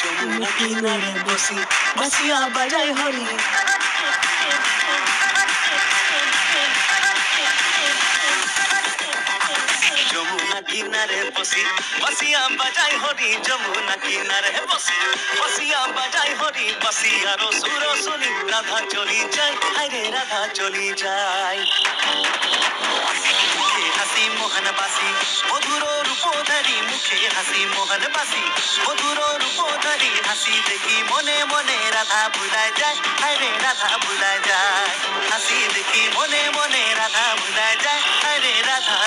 যমুনা কিনারে বসি বাঁশিয়া বাজায় হরি যমুনা কিনারে বসি বাঁশিয়া বাজায় হরি যমুনা কিনারে বসি বাঁশিয়া বাজায় হরি বাঁশিয়ারও সুর শুনি রাধা চলি যায় হায়রে রাধা চলি যায় মুখে হাসি মোহন বাসি মধুর রূপধারী মুখে হাসি মোহন বাসি মধুর রূপধারী হাসি দেখি মনে মনে রাধা ভুলায় যায় হায়রে রাধা ভুলায় যায় হাসি দেখি মনে মনে রাধা ভুলায় যায় হায়রে রাধা